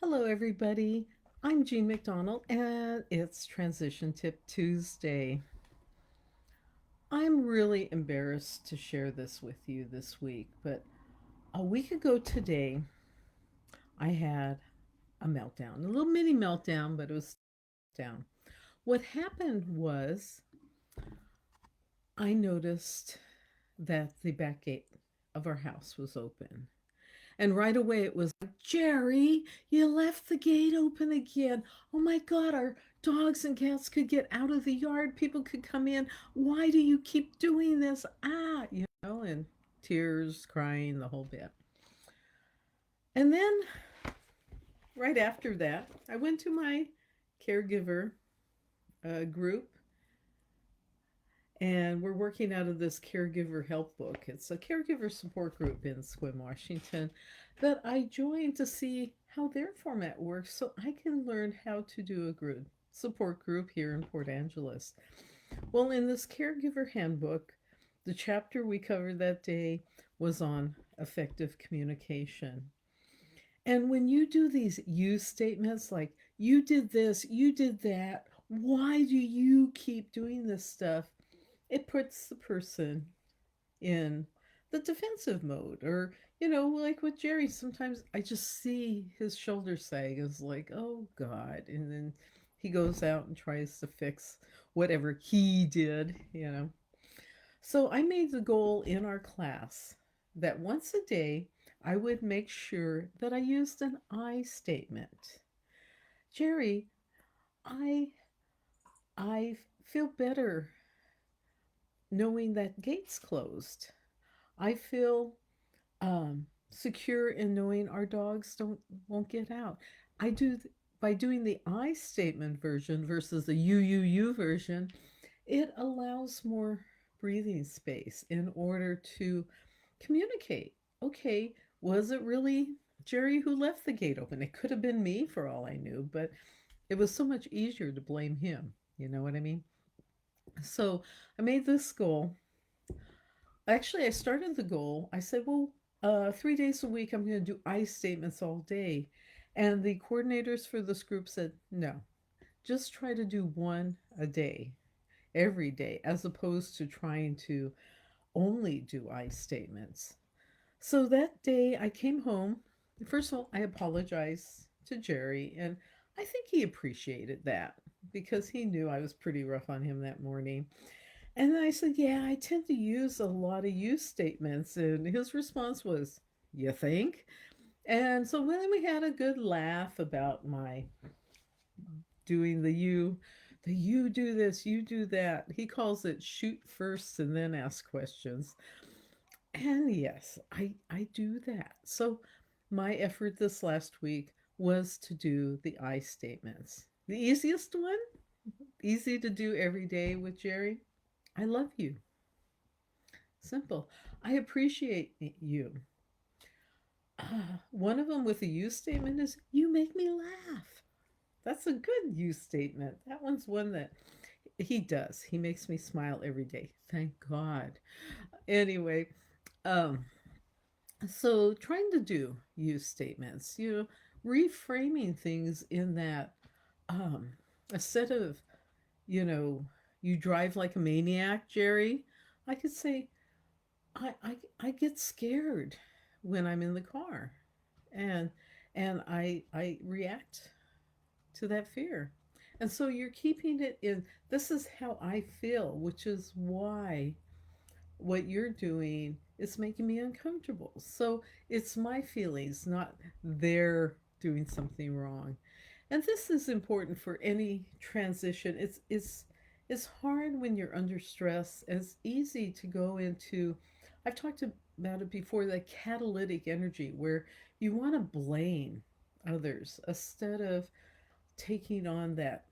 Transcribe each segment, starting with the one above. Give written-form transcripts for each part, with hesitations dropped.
Hello, everybody. I'm Jean McDonald, and it's Transition Tip Tuesday. I'm really embarrassed to share this with you this week, but a week ago today, I had a meltdown, a little mini meltdown, but it was down. What happened was I noticed that the back gate of our house was open. And right away it was like, Jerry, you left the gate open again. Oh my God, our dogs and cats could get out of the yard. People could come in. Why do you keep doing this? And tears, crying, the whole bit. And then right after that, I went to my caregiver group, and we're working out of this caregiver help book. It's a caregiver support group in Sequim, Washington, that I joined to see how their format works so I can learn how to do a group support group here in Port Angeles. Well, in this caregiver handbook, the chapter we covered that day was on effective communication. And when you do these you statements like, you did this, you did that, why do you keep doing this stuff? It puts the person in the defensive mode. Or, like with Jerry, sometimes I just see his shoulder sag as like, oh God. And then he goes out and tries to fix whatever he did. So I made the goal in our class that once a day I would make sure that I used an I statement. Jerry, I I feel better knowing that gates closed. I feel secure in knowing our dogs don't won't get out. I do by doing the I statement version versus the you version. It allows more breathing space in order to communicate. Okay, was it really Jerry who left the gate open? It could have been me for all I knew, but it was so much easier to blame him. You know what I mean? So I made this goal. Actually, I started the goal. I said, well, 3 days a week, I'm going to do I statements all day. And the coordinators for this group said, no, just try to do one a day, every day, as opposed to trying to only do I statements. So that day I came home. First of all, I apologized to Jerry, and I think he appreciated that because he knew I was pretty rough on him that morning. And then I said, yeah, I tend to use a lot of you statements. And his response was, you think? And so then we had a good laugh about my doing the you do this, you do that. He calls it shoot first and then ask questions. And yes, I do that. So my effort this last week was to do the I statements. The easiest one, easy to do every day with Jerry. I love you. Simple. I appreciate you. One of them with a you statement is, you make me laugh. That's a good you statement. That one's one that he does. He makes me smile every day. Thank God. Anyway, um, so trying to do you statements, reframing things in that instead of, you know, you drive like a maniac, Jerry, I could say, I get scared when I'm in the car, and I react to that fear. And so you're keeping it in, this is how I feel, which is why what you're doing is making me uncomfortable. So it's my feelings, not they're doing something wrong. And this is important for any transition. It's hard when you're under stress. It's easy to go into, I've talked about it before, the catalytic energy where you want to blame others instead of taking on that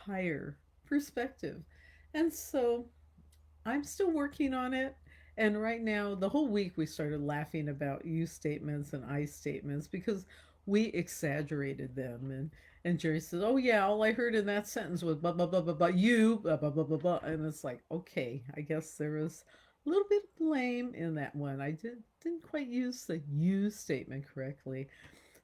higher perspective. And so I'm still working on it. And right now, the whole week we started laughing about you statements and I statements because we exaggerated them. And Jerry says, "Oh yeah, all I heard in that sentence was blah blah blah blah blah you blah blah blah blah blah." And it's like, okay, I guess there was a little bit of blame in that one. I didn't quite use the you statement correctly.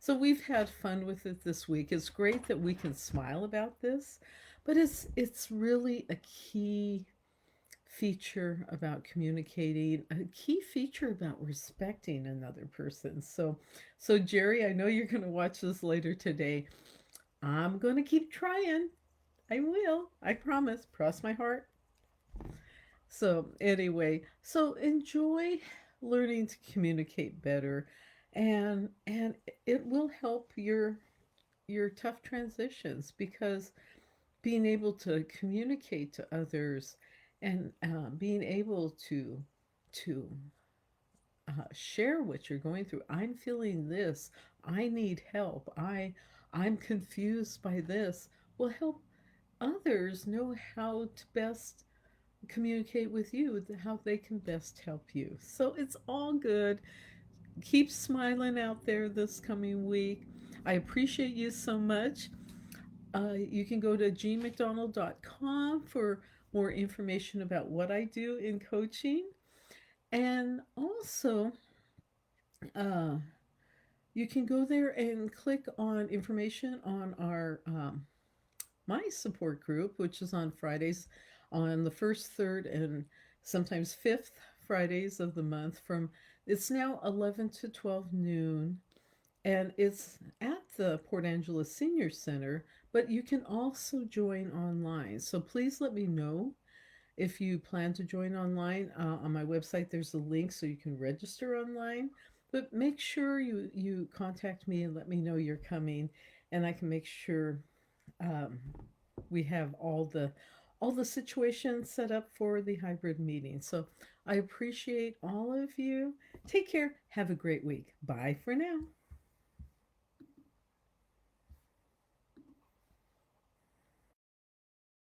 So we've had fun with it this week. It's great that we can smile about this, but it's really a key feature about communicating, a key feature about respecting another person. So Jerry, I know you're going to watch this later today. I'm going to keep trying. I will. I promise. Cross my heart. So anyway, so enjoy learning to communicate better, and it will help your tough transitions, because being able to communicate to others, and being able to share what you're going through. I'm feeling this. I need help. I'm confused by this. Will help others know how to best communicate with you, how they can best help you. So it's all good. Keep smiling out there this coming week. I appreciate you so much. You can go to jeanmcdonald.com for more information about what I do in coaching. And also, uh, you can go there and click on information on our my support group, which is on Fridays, on the first, third, and sometimes fifth Fridays of the month. From It's now 11 to 12 noon, and it's at the Port Angeles Senior Center, but you can also join online. So please let me know if you plan to join online. On my website, there's a link so you can register online. But make sure you contact me and let me know you're coming, and I can make sure um, we have all the situations set up for the hybrid meeting. So I appreciate all of you. Take care. Have a great week. Bye for now.